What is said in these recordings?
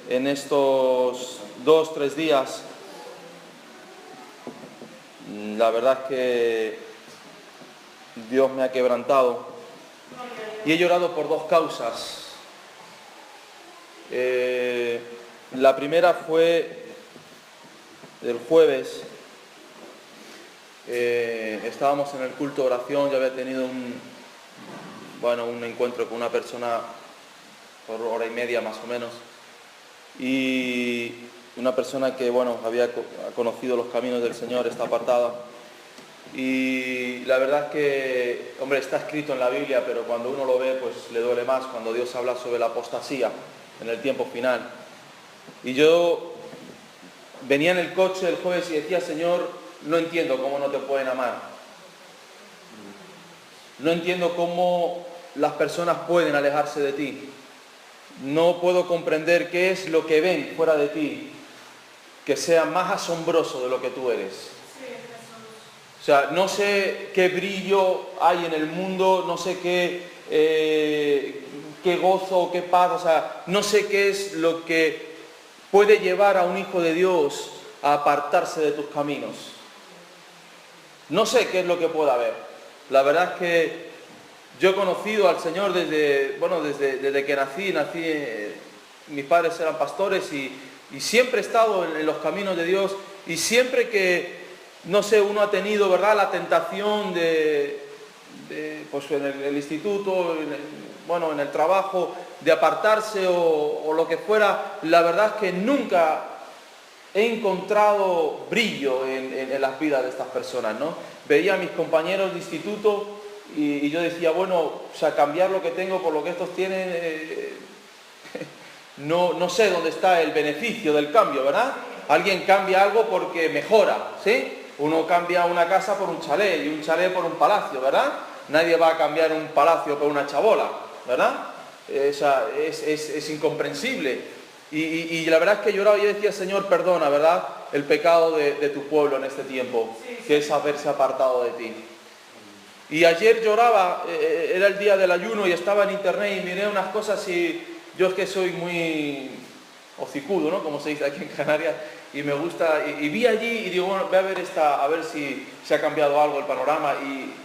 en estos 2-3 días. La verdad es que Dios me ha quebrantado y he llorado por 2 causas. La primera fue el jueves. Estábamos en el culto de oración. Yo había tenido un encuentro con una persona por 1 hora y media más o menos, y una persona que había conocido los caminos del Señor, está apartada, y la verdad es que, está escrito en la Biblia, pero cuando uno lo ve pues le duele más cuando Dios habla sobre la apostasía en el tiempo final. Y yo venía en el coche el jueves y decía: Señor, no entiendo cómo no te pueden amar, no entiendo cómo las personas pueden alejarse de ti, no puedo comprender qué es lo que ven fuera de ti que sea más asombroso de lo que tú eres. O sea, no sé qué brillo hay en el mundo, no sé qué gozo, qué paz, o sea, no sé qué es lo que puede llevar a un hijo de Dios a apartarse de tus caminos. No sé qué es lo que pueda haber. La verdad es que yo he conocido al Señor desde que nací, mis padres eran pastores y siempre he estado en los caminos de Dios, y siempre que, uno ha tenido, ¿verdad?, la tentación pues en el instituto, en el trabajo, de apartarse o lo que fuera, la verdad es que nunca he encontrado brillo en las vidas de estas personas, ¿no? Veía a mis compañeros de instituto y yo decía, cambiar lo que tengo por lo que estos tienen, no sé dónde está el beneficio del cambio, ¿verdad? Alguien cambia algo porque mejora, ¿sí? Uno cambia una casa por un chalet y un chalet por un palacio, ¿verdad? Nadie va a cambiar un palacio por una chabola, ¿verdad? Es incomprensible. Y la verdad es que lloraba y decía: Señor, perdona, ¿verdad?, el pecado de tu pueblo en este tiempo, que es haberse apartado de ti. Y ayer lloraba, era el día del ayuno y estaba en internet y miré unas cosas, y yo es que soy muy hocicudo, ¿no?, como se dice aquí en Canarias, y me gusta, y vi allí y digo, voy a ver a ver si se ha cambiado algo el panorama,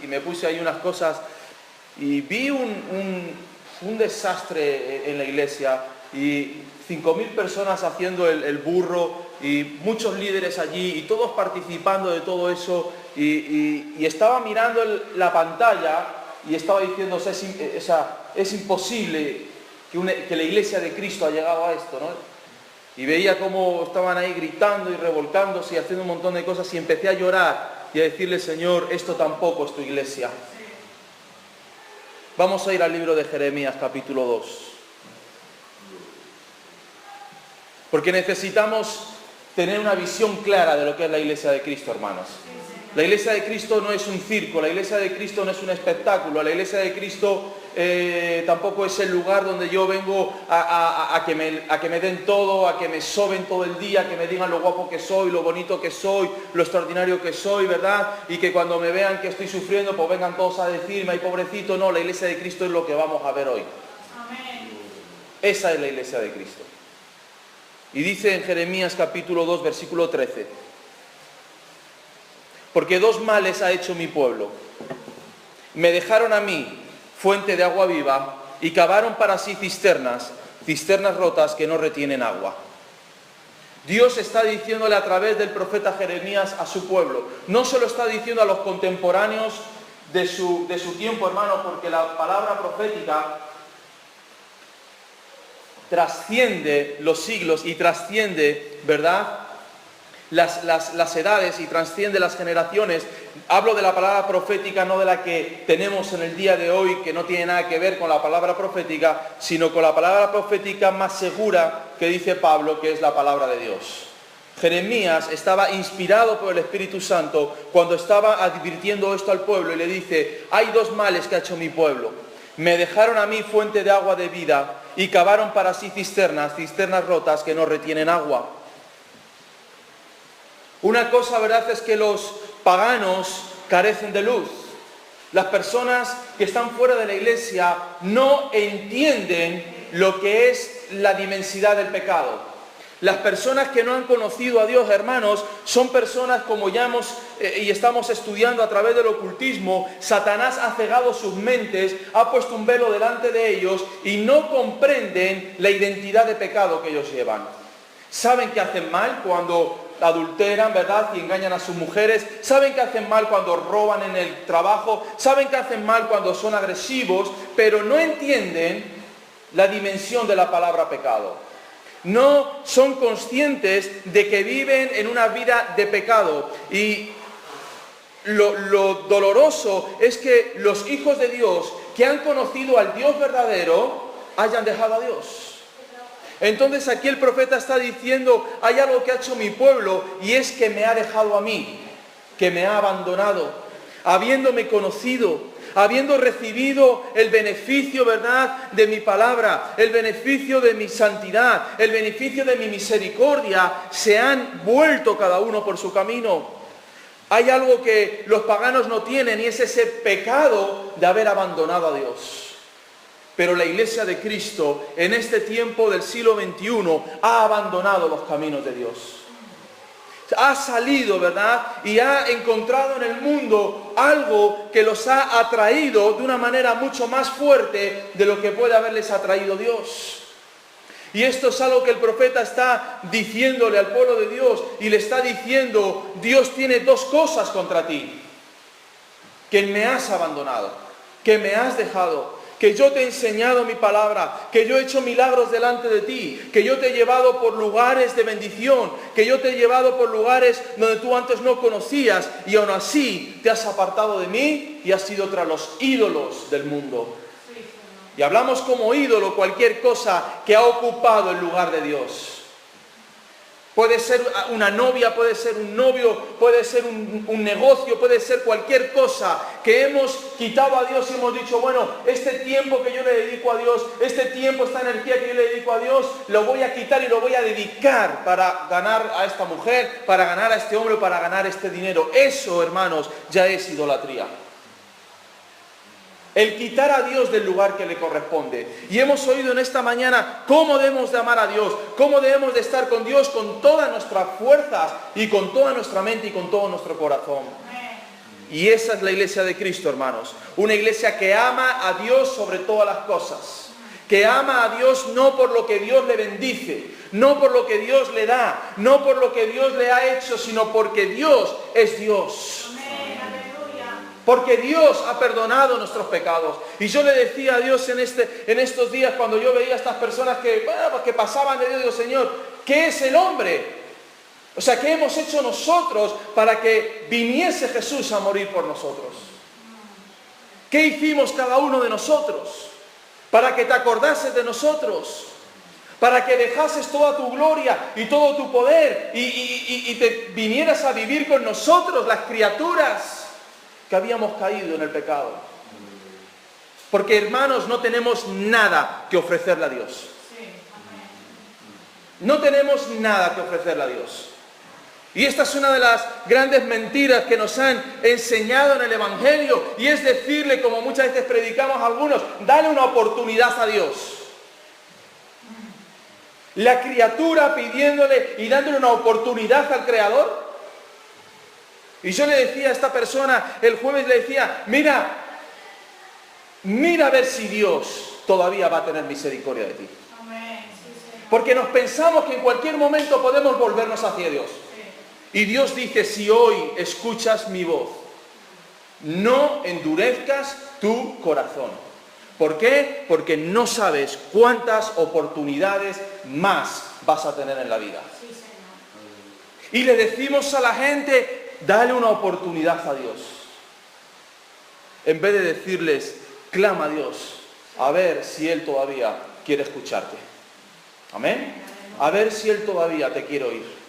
y me puse ahí unas cosas y vi un desastre en la iglesia, y 5.000 personas haciendo el burro, y muchos líderes allí, y todos participando de todo eso, y estaba mirando la pantalla y estaba diciendo: es imposible que la iglesia de Cristo ha llegado a esto, ¿no? Y veía cómo estaban ahí gritando y revolcándose y haciendo un montón de cosas, y empecé a llorar y a decirle: Señor, esto tampoco es tu iglesia. Vamos a ir al libro de Jeremías, capítulo 2. Porque necesitamos tener una visión clara de lo que es la iglesia de Cristo, hermanos. La iglesia de Cristo no es un circo, la iglesia de Cristo no es un espectáculo, la iglesia de Cristo tampoco es el lugar donde yo vengo a que me den todo, a que me soben todo el día, que me digan lo guapo que soy, lo bonito que soy, lo extraordinario que soy, ¿verdad? Y que cuando me vean que estoy sufriendo, pues vengan todos a decirme: ay, pobrecito. No, la iglesia de Cristo es lo que vamos a ver hoy. Amén. Esa es la iglesia de Cristo. Y dice en Jeremías capítulo 2, versículo 13: porque 2 males ha hecho mi pueblo. Me dejaron a mí, fuente de agua viva, y cavaron para sí cisternas rotas que no retienen agua. Dios está diciéndole a través del profeta Jeremías a su pueblo. No se lo está diciendo a los contemporáneos de su tiempo, hermano, porque la palabra profética trasciende los siglos y trasciende, ¿verdad?, las edades, y trasciende las generaciones. Hablo de la palabra profética, no de la que tenemos en el día de hoy, que no tiene nada que ver con la palabra profética, sino con la palabra profética más segura que dice Pablo, que es la palabra de Dios. Jeremías estaba inspirado por el Espíritu Santo cuando estaba advirtiendo esto al pueblo, y le dice: hay 2 males que ha hecho mi pueblo. Me dejaron a mí fuente de agua de vida, y cavaron para sí cisternas rotas que no retienen agua. Una cosa, verdad, es que los paganos carecen de luz. Las personas que están fuera de la iglesia no entienden lo que es la inmensidad del pecado. Las personas que no han conocido a Dios, hermanos, son personas, como ya y estamos estudiando a través del ocultismo, Satanás ha cegado sus mentes, ha puesto un velo delante de ellos y no comprenden la identidad de pecado que ellos llevan. Saben que hacen mal cuando adulteran, ¿verdad? Y engañan a sus mujeres. Saben que hacen mal cuando roban en el trabajo. Saben que hacen mal cuando son agresivos, pero no entienden la dimensión de la palabra pecado. No son conscientes de que viven en una vida de pecado. Y lo doloroso es que los hijos de Dios que han conocido al Dios verdadero hayan dejado a Dios. Entonces aquí el profeta está diciendo, hay algo que ha hecho mi pueblo y es que me ha dejado a mí, que me ha abandonado, habiéndome conocido, habiendo recibido el beneficio, ¿verdad?, de mi palabra, el beneficio de mi santidad, el beneficio de mi misericordia, se han vuelto cada uno por su camino. Hay algo que los paganos no tienen y es ese pecado de haber abandonado a Dios. Pero la Iglesia de Cristo, en este tiempo del siglo XXI, ha abandonado los caminos de Dios. Ha salido, ¿verdad? Y ha encontrado en el mundo algo que los ha atraído de una manera mucho más fuerte de lo que puede haberles atraído Dios. Y esto es algo que el profeta está diciéndole al pueblo de Dios y le está diciendo, Dios tiene dos cosas contra ti. Que me has abandonado, que me has dejado, que yo te he enseñado mi palabra, que yo he hecho milagros delante de ti, que yo te he llevado por lugares de bendición, que yo te he llevado por lugares donde tú antes no conocías y aún así te has apartado de mí y has ido tras los ídolos del mundo. Y hablamos como ídolo cualquier cosa que ha ocupado el lugar de Dios. Puede ser una novia, puede ser un novio, puede ser un negocio, puede ser cualquier cosa que hemos quitado a Dios y hemos dicho, bueno, este tiempo que yo le dedico a Dios, este tiempo, esta energía que yo le dedico a Dios, lo voy a quitar y lo voy a dedicar para ganar a esta mujer, para ganar a este hombre, para ganar este dinero. Eso, hermanos, ya es idolatría. El quitar a Dios del lugar que le corresponde. Y hemos oído en esta mañana cómo debemos de amar a Dios, cómo debemos de estar con Dios con todas nuestras fuerzas y con toda nuestra mente y con todo nuestro corazón. Y esa es la iglesia de Cristo, hermanos. Una iglesia que ama a Dios sobre todas las cosas. Que ama a Dios no por lo que Dios le bendice, no por lo que Dios le da, no por lo que Dios le ha hecho, sino porque Dios es Dios. Porque Dios ha perdonado nuestros pecados. Y yo le decía a Dios en estos días, cuando yo veía a estas personas que pasaban de Dios, digo, Señor, ¿qué es el hombre? O sea, ¿qué hemos hecho nosotros para que viniese Jesús a morir por nosotros? ¿Qué hicimos cada uno de nosotros? Para que te acordases de nosotros. Para que dejases toda tu gloria y todo tu poder y te vinieras a vivir con nosotros, las criaturas que habíamos caído en el pecado. Porque, hermanos, no tenemos nada que ofrecerle a Dios. No tenemos nada que ofrecerle a Dios. Y esta es una de las grandes mentiras que nos han enseñado en el Evangelio, y es decirle, como muchas veces predicamos a algunos, dale una oportunidad a Dios. La criatura pidiéndole y dándole una oportunidad al Creador. Y yo le decía a esta persona, el jueves le decía, mira a ver si Dios todavía va a tener misericordia de ti. Porque nos pensamos que en cualquier momento podemos volvernos hacia Dios. Y Dios dice, si hoy escuchas mi voz, no endurezcas tu corazón. ¿Por qué? Porque no sabes cuántas oportunidades más vas a tener en la vida. Y le decimos a la gente, dale una oportunidad a Dios. En vez de decirles, clama a Dios, a ver si Él todavía quiere escucharte. Amén. A ver si Él todavía te quiere oír.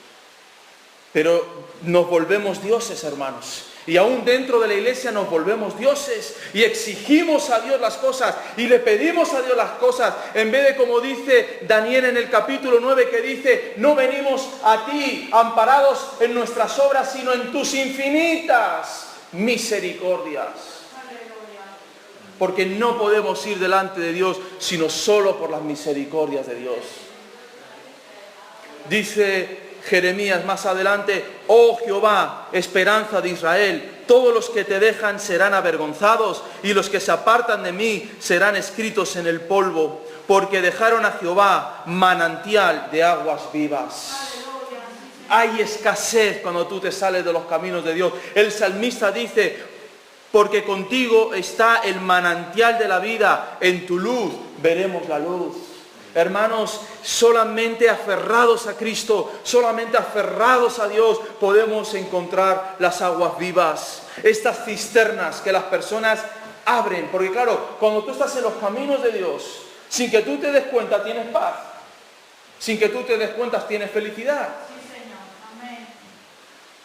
Pero nos volvemos dioses, hermanos. Y aún dentro de la iglesia nos volvemos dioses y exigimos a Dios las cosas y le pedimos a Dios las cosas, en vez de, como dice Daniel en el capítulo 9, que dice, no venimos a ti amparados en nuestras obras, sino en tus infinitas misericordias. porque no podemos ir delante de Dios sino solo por las misericordias de Dios. Dice Jeremías más adelante: oh Jehová, esperanza de Israel, todos los que te dejan serán avergonzados, y los que se apartan de mí serán escritos en el polvo, porque dejaron a Jehová manantial de aguas vivas. Hay escasez cuando tú te sales de los caminos de Dios. El salmista dice: porque contigo está el manantial de la vida, en tu luz veremos la luz. Hermanos, solamente aferrados a Cristo, solamente aferrados a Dios, podemos encontrar las aguas vivas. Estas cisternas que las personas abren, porque claro, cuando tú estás en los caminos de Dios, sin que tú te des cuenta tienes paz, sin que tú te des cuenta tienes felicidad. Sí, Señor. Amén.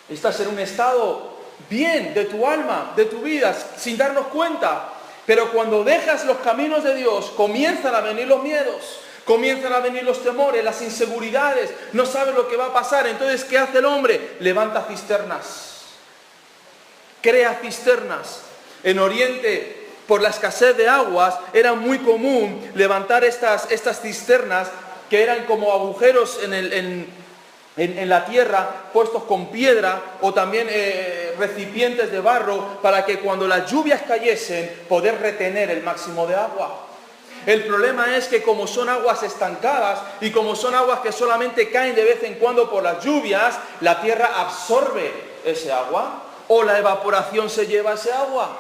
Estás en un estado bien de tu alma, de tu vida, sin darnos cuenta. Pero cuando dejas los caminos de Dios, comienzan a venir los miedos, comienzan a venir los temores, las inseguridades, no sabes lo que va a pasar. Entonces, ¿qué hace el hombre? Levanta cisternas, crea cisternas. En Oriente, por la escasez de aguas, era muy común levantar estas cisternas que eran como agujeros en la tierra, puestos con piedra, o también recipientes de barro, para que cuando las lluvias cayesen, poder retener el máximo de agua. El problema es que como son aguas estancadas y como son aguas que solamente caen de vez en cuando por las lluvias, la tierra absorbe ese agua o la evaporación se lleva ese agua.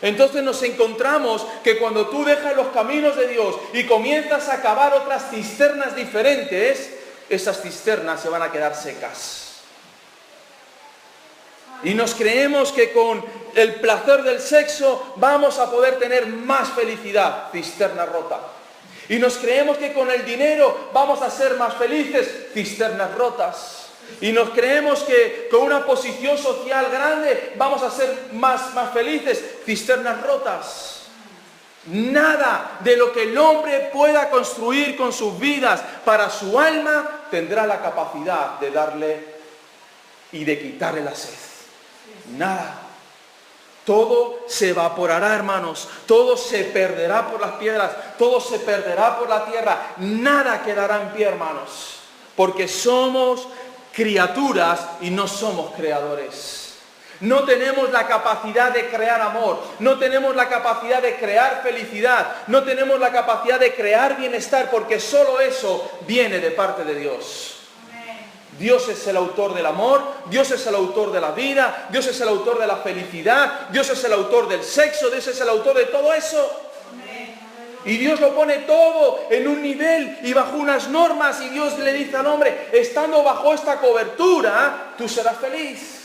Entonces nos encontramos que cuando tú dejas los caminos de Dios y comienzas a cavar otras cisternas diferentes, esas cisternas se van a quedar secas. Y nos creemos que con el placer del sexo vamos a poder tener más felicidad, cisterna rota. Y nos creemos que con el dinero vamos a ser más felices, cisternas rotas. Y nos creemos que con una posición social grande vamos a ser más felices, cisternas rotas. Nada de lo que el hombre pueda construir con sus vidas para su alma tendrá la capacidad de darle y de quitarle la sed. Nada. Todo se evaporará, hermanos. Todo se perderá por las piedras. Todo se perderá por la tierra. Nada quedará en pie, hermanos. Porque somos criaturas y no somos creadores. No tenemos la capacidad de crear amor. No tenemos la capacidad de crear felicidad. No tenemos la capacidad de crear bienestar, porque solo eso viene de parte de Dios. Dios es el autor del amor, Dios es el autor de la vida, Dios es el autor de la felicidad, Dios es el autor del sexo, Dios es el autor de todo eso. Y Dios lo pone todo en un nivel y bajo unas normas, y Dios le dice al hombre: estando bajo esta cobertura, tú serás feliz.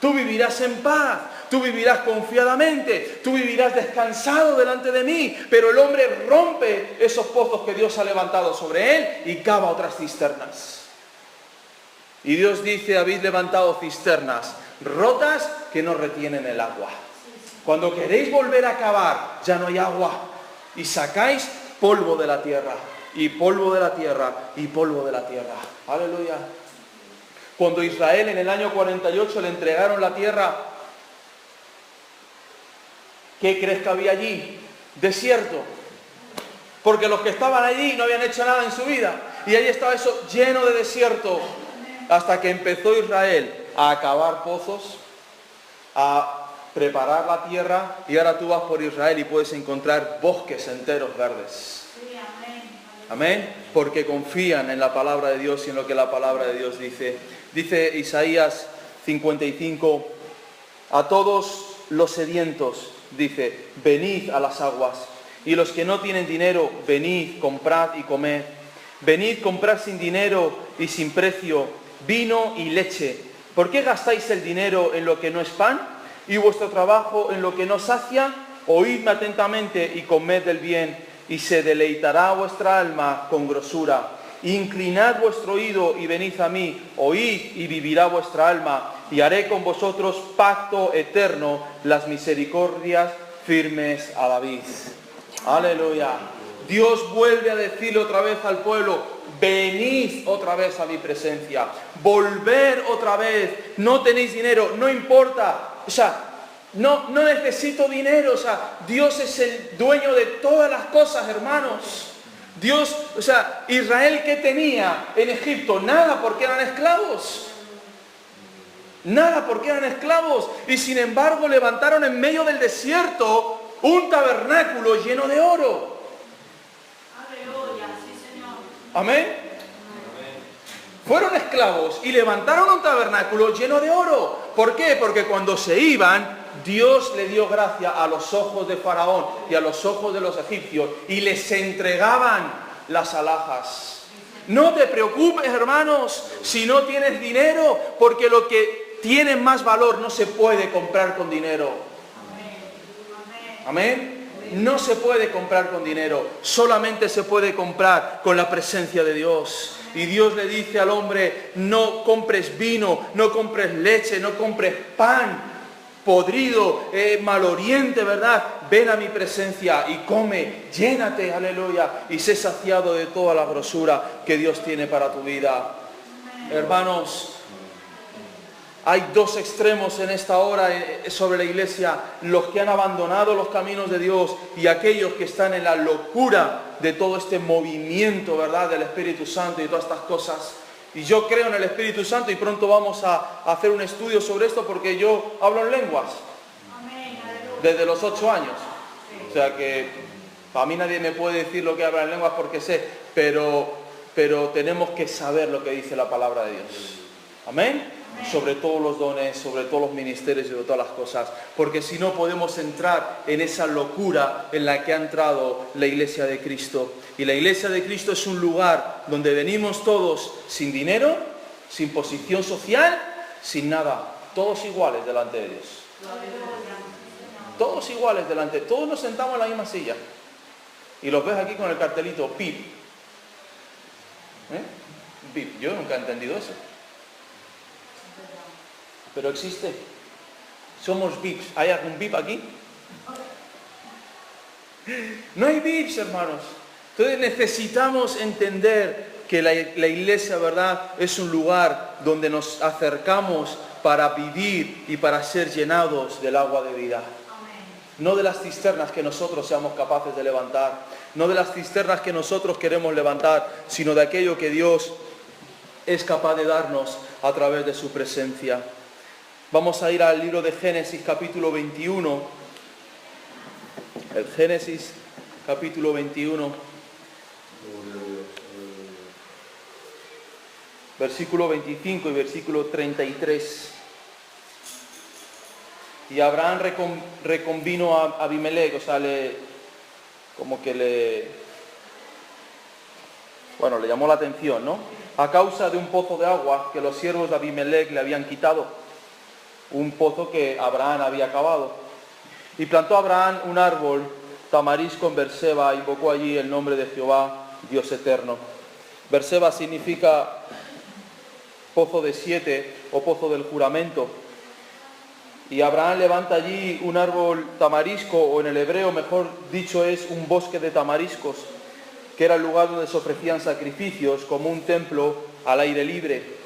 Tú vivirás en paz, tú vivirás confiadamente, tú vivirás descansado delante de mí. Pero el hombre rompe esos pozos que Dios ha levantado sobre él y cava otras cisternas. Y Dios dice: habéis levantado cisternas rotas que no retienen el agua. Cuando queréis volver a cavar, ya no hay agua. Y sacáis polvo de la tierra, y polvo de la tierra, y polvo de la tierra. Aleluya. Cuando Israel en el año 48 le entregaron la tierra, ¿qué crees que había allí? Desierto. Porque los que estaban allí no habían hecho nada en su vida. Y allí estaba eso lleno de desierto. Hasta que empezó Israel a cavar pozos, a preparar la tierra, y ahora tú vas por Israel y puedes encontrar bosques enteros verdes. Amén. Porque confían en la palabra de Dios y en lo que la palabra de Dios dice. Dice Isaías 55, a todos los sedientos, dice: venid a las aguas, y los que no tienen dinero, venid, comprad y comed. Venid, comprad sin dinero y sin precio vino y leche. ¿Por qué gastáis el dinero en lo que no es pan y vuestro trabajo en lo que no sacia? Oídme atentamente y comed del bien, y se deleitará vuestra alma con grosura. Inclinad vuestro oído y venid a mí, oíd y vivirá vuestra alma, y haré con vosotros pacto eterno, las misericordias firmes a David. Aleluya. Dios vuelve a decirle otra vez al pueblo: venid otra vez a mi presencia, volver otra vez. No tenéis dinero, no importa. O sea, No necesito dinero, o sea, Dios es el dueño de todas las cosas, hermanos. Dios, o sea, Israel, ¿qué tenía en Egipto? Nada, porque eran esclavos. Nada, porque eran esclavos. Y sin embargo levantaron en medio del desierto un tabernáculo lleno de oro. Aleluya, sí, Señor. Amén. Fueron esclavos y levantaron un tabernáculo lleno de oro. ¿Por qué? Porque cuando se iban, Dios le dio gracia a los ojos de Faraón y a los ojos de los egipcios y les entregaban las alhajas. No te preocupes, hermanos, si no tienes dinero, porque lo que tiene más valor no se puede comprar con dinero. Amén. No se puede comprar con dinero, solamente se puede comprar con la presencia de Dios. Y Dios le dice al hombre, no compres vino, no compres leche, no compres pan podrido, maloriente, ¿verdad? Ven a mi presencia y come, llénate, aleluya, y sé saciado de toda la grosura que Dios tiene para tu vida. Hermanos, hay dos extremos en esta hora sobre la iglesia, los que han abandonado los caminos de Dios y aquellos que están en la locura de todo este movimiento, ¿verdad?, del Espíritu Santo y todas estas cosas. Y yo creo en el Espíritu Santo y pronto vamos a hacer un estudio sobre esto porque yo hablo en lenguas desde los 8 años. O sea que a mí nadie me puede decir lo que habla en lenguas porque sé, pero tenemos que saber lo que dice la palabra de Dios. Amén. Sobre todos los dones, sobre todos los ministerios y sobre todas las cosas, porque si no podemos entrar en esa locura en la que ha entrado la iglesia de Cristo. Y la iglesia de Cristo es un lugar donde venimos todos sin dinero, sin posición social, sin nada, todos iguales delante de Dios. Todos iguales delante, todos nos sentamos en la misma silla. Y los ves aquí con el cartelito VIP. VIP, yo nunca he entendido eso. Pero existe. Somos VIPs. ¿Hay algún VIP aquí? No hay VIPs, hermanos. Entonces necesitamos entender que la iglesia, ¿verdad?, es un lugar donde nos acercamos para vivir y para ser llenados del agua de vida. No de las cisternas que nosotros seamos capaces de levantar. No de las cisternas que nosotros queremos levantar, sino de aquello que Dios es capaz de darnos a través de su presencia. Vamos a ir al libro de Génesis capítulo 21. El Génesis capítulo 21. Versículo 25 y versículo 33. Y Abraham reconvino a Abimelech, o sea, le llamó la atención, ¿no? A causa de un pozo de agua que los siervos de Abimelech le habían quitado. Un pozo que Abraham había cavado. Y plantó Abraham un árbol tamarisco en Berseba, invocó allí el nombre de Jehová, Dios eterno. Berseba significa pozo de 7 o pozo del juramento. Y Abraham levanta allí un árbol tamarisco, o en el hebreo, mejor dicho, es un bosque de tamariscos, que era el lugar donde se ofrecían sacrificios, como un templo al aire libre.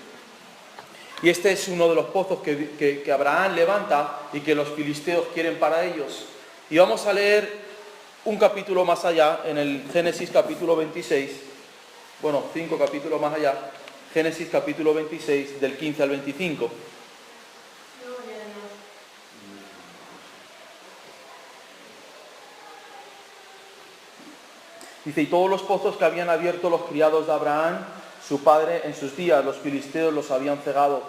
Y este es uno de los pozos que Abraham levanta y que los filisteos quieren para ellos. Y vamos a leer un capítulo más allá, en el Génesis capítulo 26, 5 capítulos más allá, Génesis capítulo 26, del 15 al 25. Dice, y todos los pozos que habían abierto los criados de Abraham, su padre, en sus días, los filisteos los habían cegado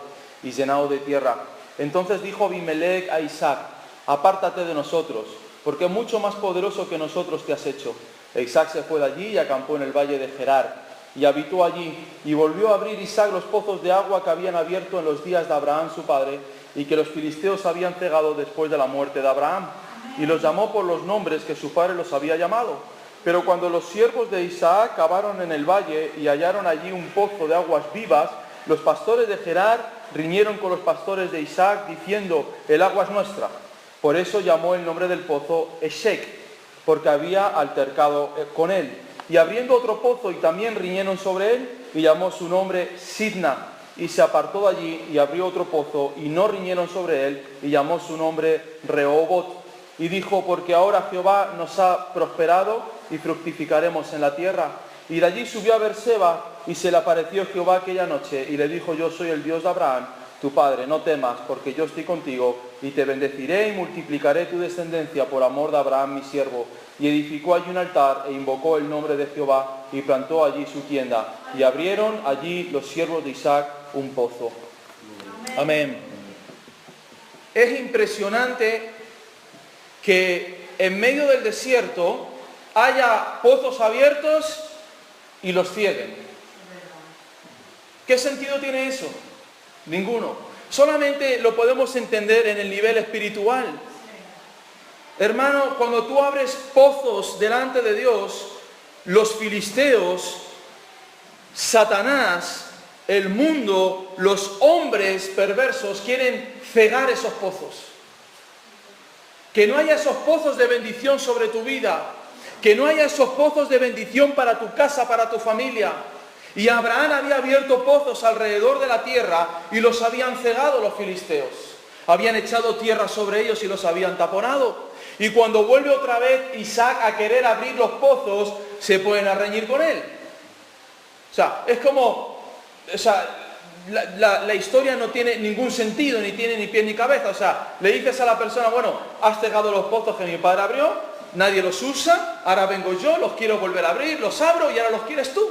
y llenado de tierra. Entonces dijo Abimelech a Isaac, apártate de nosotros, porque mucho más poderoso que nosotros te has hecho. E Isaac se fue de allí y acampó en el valle de Gerar, y habitó allí, y volvió a abrir Isaac los pozos de agua que habían abierto en los días de Abraham su padre, y que los filisteos habían cegado después de la muerte de Abraham, y los llamó por los nombres que su padre los había llamado. Pero cuando los siervos de Isaac cavaron en el valle y hallaron allí un pozo de aguas vivas, los pastores de Gerar riñeron con los pastores de Isaac, diciendo, el agua es nuestra. Por eso llamó el nombre del pozo Eshek, porque había altercado con él. Y abriendo otro pozo, y también riñeron sobre él, y llamó su nombre Sidna. y se apartó de allí y abrió otro pozo y no riñeron sobre él y llamó su nombre Rehobot. Y dijo, porque ahora Jehová nos ha prosperado y fructificaremos en la tierra. Y de allí subió a Beerseba y se le apareció Jehová aquella noche y le dijo, yo soy el Dios de Abraham, tu padre, no temas, porque yo estoy contigo y te bendeciré y multiplicaré tu descendencia por amor de Abraham mi siervo. Y edificó allí un altar e invocó el nombre de Jehová y plantó allí su tienda. Y abrieron allí los siervos de Isaac un pozo. Amén. Es impresionante que en medio del desierto haya pozos abiertos y los cieguen. ¿Qué sentido tiene eso? Ninguno. Solamente lo podemos entender en el nivel espiritual. Hermano, cuando tú abres pozos delante de Dios, los filisteos, Satanás, el mundo, los hombres perversos quieren cegar esos pozos. Que no haya esos pozos de bendición sobre tu vida. Que no haya esos pozos de bendición para tu casa, para tu familia. Y Abraham había abierto pozos alrededor de la tierra y los habían cegado los filisteos. Habían echado tierra sobre ellos y los habían taponado. Y cuando vuelve otra vez Isaac a querer abrir los pozos, se pueden a reñir con él. O sea, es como... O sea, la historia no tiene ningún sentido, ni tiene ni pie ni cabeza. O sea, le dices a la persona, bueno, has cegado los pozos que mi padre abrió, nadie los usa, ahora vengo yo, los quiero volver a abrir, los abro y ahora los quieres tú.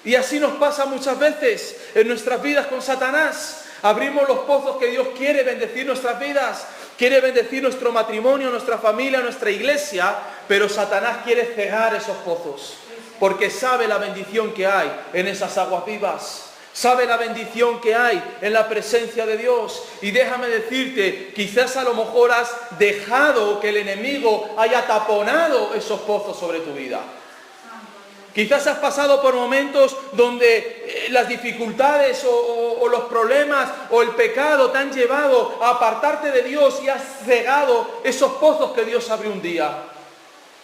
Y así nos pasa muchas veces en nuestras vidas con Satanás. Abrimos los pozos que Dios quiere bendecir nuestras vidas, quiere bendecir nuestro matrimonio, nuestra familia, nuestra iglesia, pero Satanás quiere cegar esos pozos, porque sabe la bendición que hay en esas aguas vivas. Sabe la bendición que hay en la presencia de Dios. Y déjame decirte, quizás a lo mejor has dejado que el enemigo haya taponado esos pozos sobre tu vida. Quizás has pasado por momentos donde las dificultades o los problemas o el pecado te han llevado a apartarte de Dios y has cegado esos pozos que Dios abrió un día.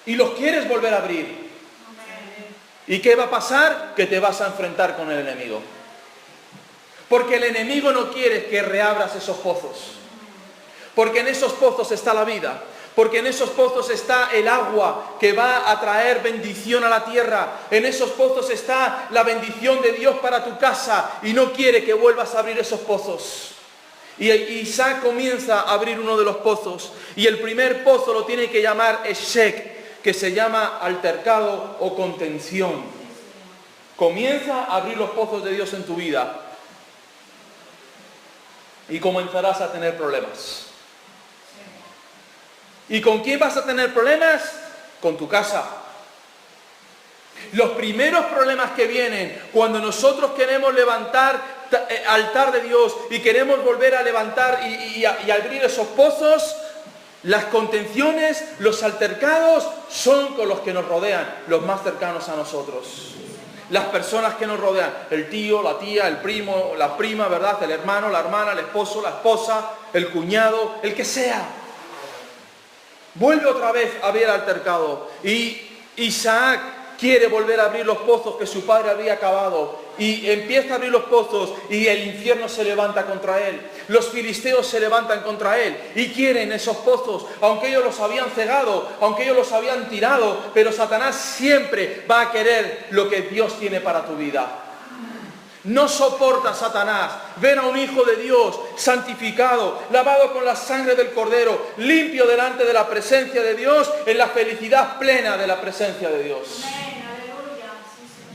Y los quieres volver a abrir. ¿Y qué va a pasar? Que te vas a enfrentar con el enemigo. Porque el enemigo no quiere que reabras esos pozos. Porque en esos pozos está la vida. Porque en esos pozos está el agua que va a traer bendición a la tierra. En esos pozos está la bendición de Dios para tu casa. Y no quiere que vuelvas a abrir esos pozos. Y Isaac comienza a abrir uno de los pozos. Y el primer pozo lo tiene que llamar Eshek, que se llama altercado o contención. Comienza a abrir los pozos de Dios en tu vida. Y comenzarás a tener problemas. ¿Y con quién vas a tener problemas? Con tu casa. Los primeros problemas que vienen cuando nosotros queremos levantar altar de Dios y queremos volver a levantar y abrir esos pozos, las contenciones, los altercados son con los que nos rodean, los más cercanos a nosotros. Las personas que nos rodean, el tío, la tía, el primo, la prima, ¿verdad? El hermano, la hermana, el esposo, la esposa, el cuñado, el que sea. Vuelve otra vez a abrir el altercado. Y Isaac quiere volver a abrir los pozos que su padre había cavado. Y empieza a abrir los pozos y el infierno se levanta contra él. Los filisteos se levantan contra él y quieren esos pozos, aunque ellos los habían cegado, aunque ellos los habían tirado, pero Satanás siempre va a querer lo que Dios tiene para tu vida. No soporta Satanás ver a un hijo de Dios santificado, lavado con la sangre del Cordero, limpio delante de la presencia de Dios, en la felicidad plena de la presencia de Dios.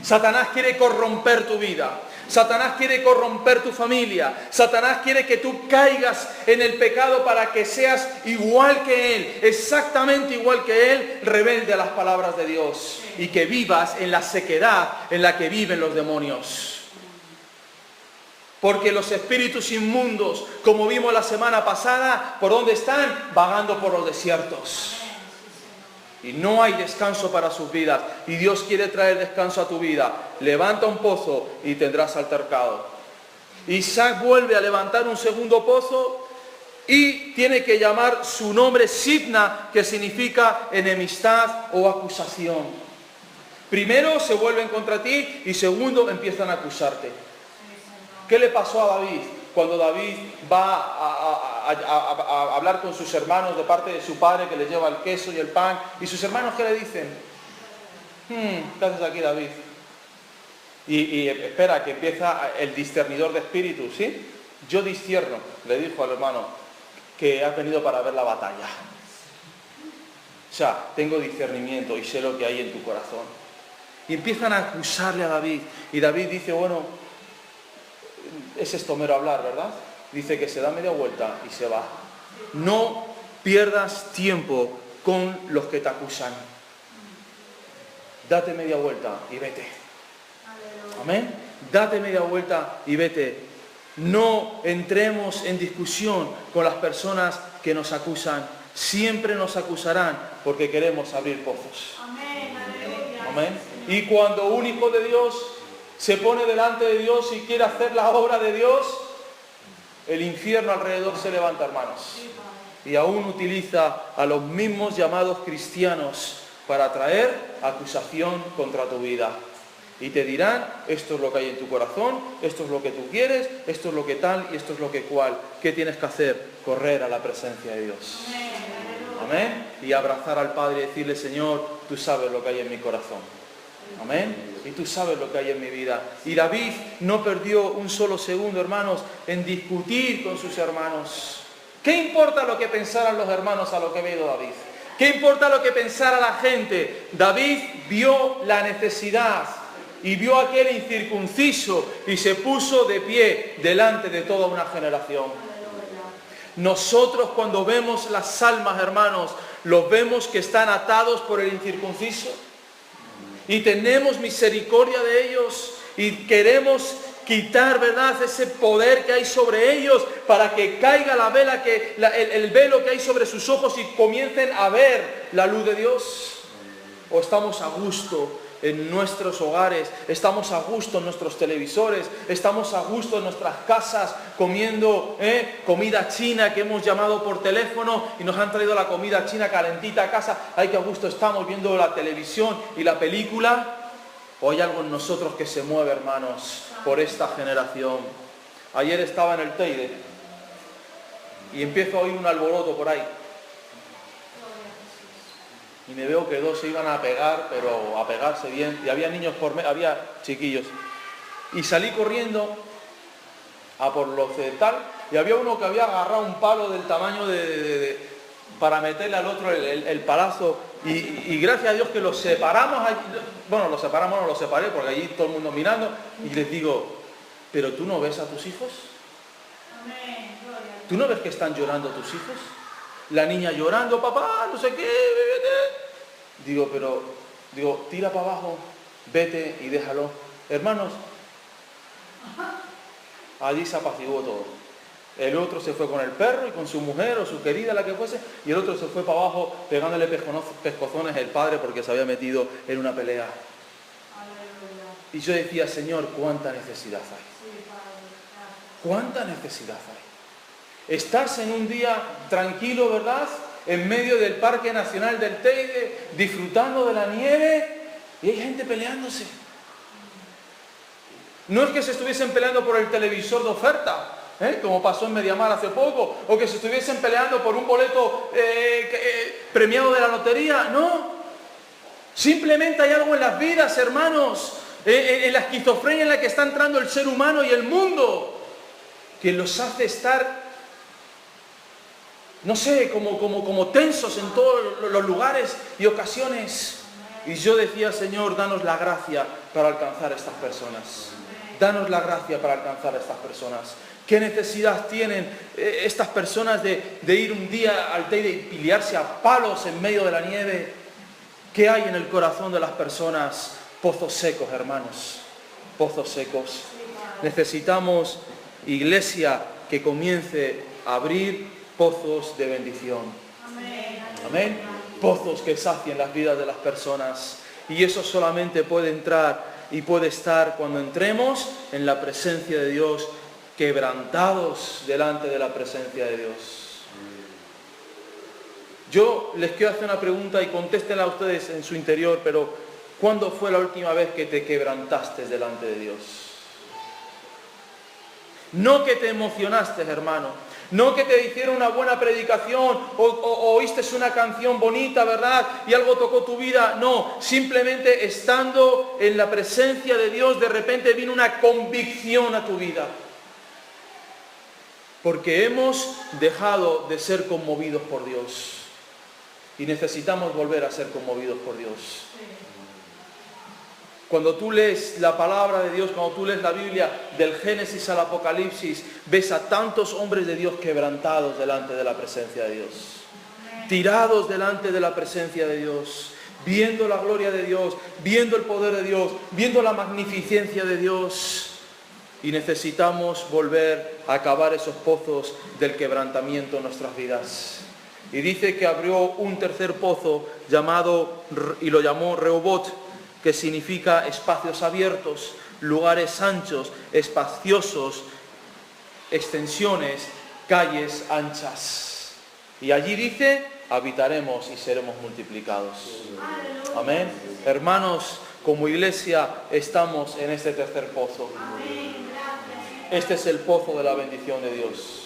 Satanás quiere corromper tu vida. Satanás quiere corromper tu familia. Satanás quiere que tú caigas en el pecado para que seas igual que él, exactamente igual que él, rebelde a las palabras de Dios. Y que vivas en la sequedad en la que viven los demonios. Porque los espíritus inmundos, como vimos la semana pasada, ¿por dónde están? Vagando por los desiertos. Y no hay descanso para sus vidas. Y Dios quiere traer descanso a tu vida. Levanta un pozo y tendrás altercado. Isaac vuelve a levantar un segundo pozo y tiene que llamar su nombre Sibna, que significa enemistad o acusación. Primero se vuelven contra ti y segundo empiezan a acusarte. ¿Qué le pasó a David? Cuando David va a hablar con sus hermanos de parte de su padre que le lleva el queso y el pan, y sus hermanos ¿qué le dicen? ¿Qué haces aquí, David? Y espera, que empieza el discernidor de espíritus, ¿sí? Yo discierno, le dijo al hermano, que has venido para ver la batalla. O sea, tengo discernimiento y sé lo que hay en tu corazón. Y empiezan a acusarle a David. Y David dice, bueno, es esto mero hablar, ¿verdad? Dice que se da media vuelta y se va. No pierdas tiempo con los que te acusan. Date media vuelta y vete. Amén. Date media vuelta y vete. No entremos en discusión con las personas que nos acusan. Siempre nos acusarán porque queremos abrir pozos. Amén. Aleluya. Amén. Y cuando un hijo de Dios se pone delante de Dios y quiere hacer la obra de Dios, el infierno alrededor se levanta, hermanos. Y aún utiliza a los mismos llamados cristianos para traer acusación contra tu vida. Y te dirán, esto es lo que hay en tu corazón, esto es lo que tú quieres, esto es lo que tal y esto es lo que cual. ¿Qué tienes que hacer? Correr a la presencia de Dios. Amén. Y abrazar al Padre y decirle, Señor, tú sabes lo que hay en mi corazón. Amén. Y tú sabes lo que hay en mi vida. Y David no perdió un solo segundo, hermanos, en discutir con sus hermanos. ¿Qué importa lo que pensaran los hermanos a lo que ha ido David? ¿Qué importa lo que pensara la gente? David vio la necesidad y vio a aquel incircunciso y se puso de pie delante de toda una generación. Nosotros cuando vemos las almas, hermanos, los vemos que están atados por el incircunciso. Y tenemos misericordia de ellos y queremos quitar, ¿verdad?, ese poder que hay sobre ellos para que caiga la vela, el velo que hay sobre sus ojos y comiencen a ver la luz de Dios. O estamos a gusto en nuestros hogares, estamos a gusto en nuestros televisores, estamos a gusto en nuestras casas comiendo comida china que hemos llamado por teléfono y nos han traído la comida china calentita a casa. Ay, qué a gusto estamos viendo la televisión y la película. ¿O hay algo en nosotros que se mueve, hermanos, por esta generación? Ayer estaba en el Teide y empiezo a oír un alboroto por ahí. Y me veo que dos se iban a pegar, pero a pegarse bien. Y había niños había chiquillos. Y salí corriendo a por los de tal. Y había uno que había agarrado un palo del tamaño para meterle al otro el palazo. Y gracias a Dios que los separamos. Bueno, los separamos, no los separé, porque allí todo el mundo mirando. Y les digo, ¿pero tú no ves a tus hijos? ¿Tú no ves que están llorando tus hijos? La niña llorando, papá, no sé qué, vete. Digo, tira para abajo, vete y déjalo. Hermanos, allí se apaciguó todo. El otro se fue con el perro y con su mujer o su querida, la que fuese, y el otro se fue para abajo pegándole pescozones el padre porque se había metido en una pelea. Y yo decía, Señor, ¿cuánta necesidad hay? ¿Cuánta necesidad hay? Estás en un día tranquilo, ¿verdad?, en medio del Parque Nacional del Teide, disfrutando de la nieve, y hay gente peleándose. No es que se estuviesen peleando por el televisor de oferta, como pasó en Mediamar hace poco, o que se estuviesen peleando por un boleto premiado de la lotería, no. Simplemente hay algo en las vidas, hermanos, en la esquizofrenia en la que está entrando el ser humano y el mundo, que los hace estar, no sé, como tensos en todos los lugares y ocasiones. Y yo decía, Señor, danos la gracia para alcanzar a estas personas. Danos la gracia para alcanzar a estas personas. ¿Qué necesidad tienen estas personas de ir un día al Teide y pelearse a palos en medio de la nieve? ¿Qué hay en el corazón de las personas? Pozos secos, hermanos. Pozos secos. Necesitamos, iglesia, que comience a abrir pozos de bendición. Amén. Pozos que sacien las vidas de las personas. Y eso solamente puede entrar y puede estar cuando entremos en la presencia de Dios, quebrantados delante de la presencia de Dios. Yo les quiero hacer una pregunta y contéstenla a ustedes en su interior, pero ¿Cuándo fue la última vez que te quebrantaste delante de Dios? No que te emocionaste, hermano. No que te hicieron una buena predicación o oíste una canción bonita, ¿verdad? Y algo tocó tu vida. No, simplemente estando en la presencia de Dios, de repente vino una convicción a tu vida. Porque hemos dejado de ser conmovidos por Dios. Y necesitamos volver a ser conmovidos por Dios. Cuando tú lees la palabra de Dios, cuando tú lees la Biblia, del Génesis al Apocalipsis, ves a tantos hombres de Dios quebrantados delante de la presencia de Dios. Tirados delante de la presencia de Dios, viendo la gloria de Dios, viendo el poder de Dios, viendo la magnificencia de Dios. Y necesitamos volver a cavar esos pozos del quebrantamiento en nuestras vidas. Y dice que abrió un tercer pozo y lo llamó Rehobot, que significa espacios abiertos, lugares anchos, espaciosos, extensiones, calles anchas. Y allí dice, habitaremos y seremos multiplicados. Amén. Hermanos, como iglesia estamos en este tercer pozo. Este es el pozo de la bendición de Dios.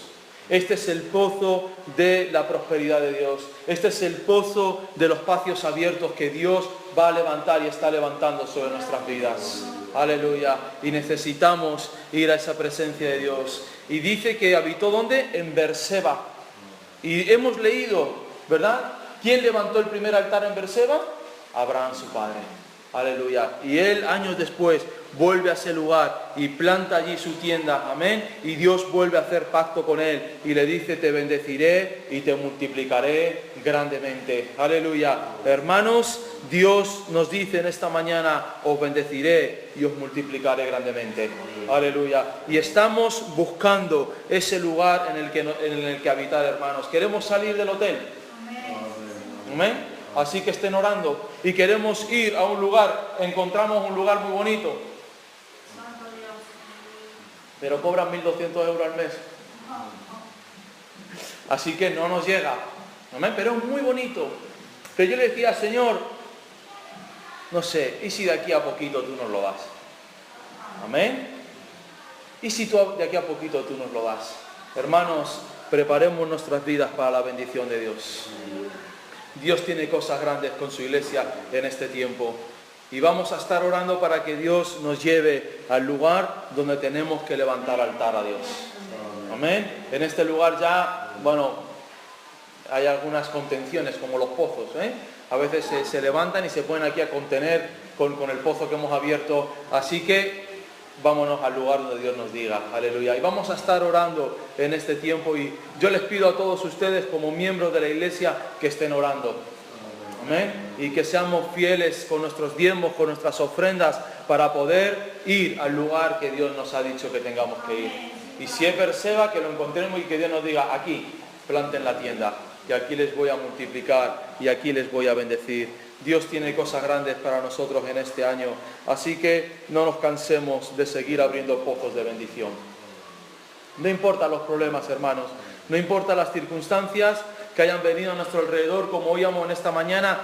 Este es el pozo de la prosperidad de Dios. Este es el pozo de los espacios abiertos que Dios va a levantar y está levantando sobre nuestras vidas. Aleluya. Y necesitamos ir a esa presencia de Dios. Y dice que habitó ¿dónde? En Berseba. Y hemos leído, ¿verdad? ¿Quién levantó el primer altar en Berseba? Abraham, su padre. Aleluya. Y él años después vuelve a ese lugar y planta allí su tienda. Amén. Y Dios vuelve a hacer pacto con él y le dice, te bendeciré y te multiplicaré grandemente. Aleluya. Hermanos, Dios nos dice en esta mañana, os bendeciré y os multiplicaré grandemente. Aleluya. Y estamos buscando ese lugar en el que habitar, hermanos. ¿Queremos salir del hotel? Amén. Así que estén orando y queremos ir a un lugar, encontramos un lugar muy bonito, pero cobran 1.200 euros al mes. Así que no nos llega. Amén. Pero es muy bonito. Pero yo le decía, Señor, no sé, ¿y si de aquí a poquito tú nos lo das? Amén. ¿Y si tú de aquí a poquito tú nos lo das? Hermanos, preparemos nuestras vidas para la bendición de Dios. Dios tiene cosas grandes con su iglesia en este tiempo. Y vamos a estar orando para que Dios nos lleve al lugar donde tenemos que levantar altar a Dios. Amén. En este lugar ya, hay algunas contenciones como los pozos, A veces se levantan y se ponen aquí a contener con el pozo que hemos abierto. Así que vámonos al lugar donde Dios nos diga. Aleluya. Y vamos a estar orando en este tiempo. Y yo les pido a todos ustedes como miembros de la iglesia que estén orando. Amén. Y que seamos fieles con nuestros diezmos, con nuestras ofrendas, para poder ir al lugar que Dios nos ha dicho que tengamos que ir. Y si es Berseba, que lo encontremos y que Dios nos diga, aquí, planten la tienda. Y aquí les voy a multiplicar y aquí les voy a bendecir. Dios tiene cosas grandes para nosotros en este año. Así que no nos cansemos de seguir abriendo pozos de bendición. No importa los problemas, hermanos. No importa las circunstancias que hayan venido a nuestro alrededor, como oíamos en esta mañana.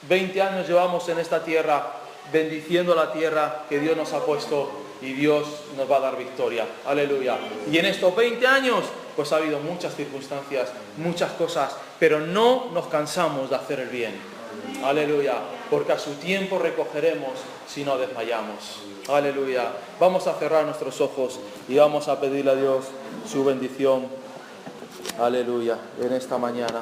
20 años llevamos en esta tierra, bendiciendo la tierra que Dios nos ha puesto y Dios nos va a dar victoria. Aleluya. Y en estos 20 años, pues ha habido muchas circunstancias, muchas cosas, pero no nos cansamos de hacer el bien. Aleluya. Porque a su tiempo recogeremos si no desmayamos. Aleluya. Vamos a cerrar nuestros ojos y vamos a pedirle a Dios su bendición. Aleluya. En esta mañana.